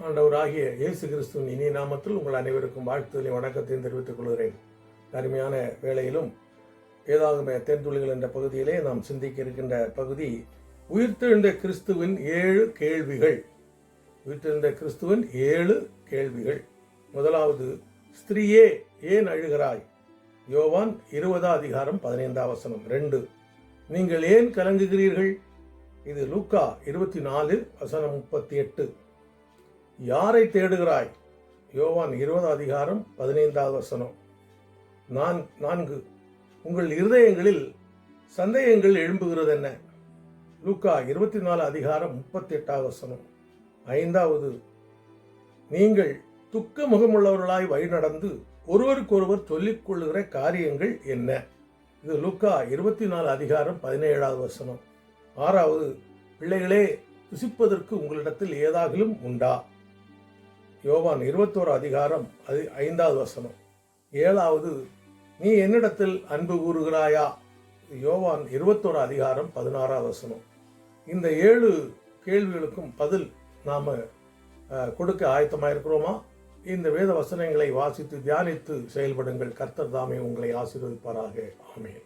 ஆண்டவராகிய இயேசு கிறிஸ்துவின் இனிய நாமத்தில் உங்கள் அனைவருக்கும் வாழ்த்துதலையும் வணக்கத்தையும் தெரிவித்துக் கொள்கிறேன். அருமையான வேளையிலும் வேதாகம தேன்துளிகள் என்ற பகுதியிலே நாம் சிந்திக்க இருக்கின்ற பகுதி உயிர்த்தெழுந்த கிறிஸ்துவின் 7 கேள்விகள். உயிர்த்தெழுந்த கிறிஸ்துவின் 7 கேள்விகள். முதலாவது, ஸ்திரீயே ஏன் அழுகிறாய்? யோவான் 20:15. 2, நீங்கள் ஏன் கலங்குகிறீர்கள்? இது லூக்கா 24:38. யாரை தேடுகிறாய்? யோவான் 20:15. 4, உங்கள் இருதயங்களில் சந்தேகங்கள் எழும்புகிறது என்ன? லூக்கா 24:38. 5, நீங்கள் துக்க முகமுள்ளவர்களாய் வழிநடந்து ஒருவருக்கொருவர் சொல்லிக் கொள்ளுகிற காரியங்கள் என்ன? இது லூக்கா 24:17. 6, பிள்ளைகளே, புசிப்பதற்கு உங்களிடத்தில் ஏதாகிலும் உண்டா? யோவான் 21:5. 7, நீ என்னிடத்தில் அன்பு கூறுகிறாயா? யோவான் 21:16. இந்த 7 கேள்விகளுக்கும் பதில் நாம கொடுக்க ஆயத்தமாயிருக்கிறோமா? இந்த வேத வசனங்களை வாசித்து தியானித்து செயல்படுங்கள். கர்த்தர் தாமே உங்களை ஆசீர்வதிப்பாராக. ஆமென்.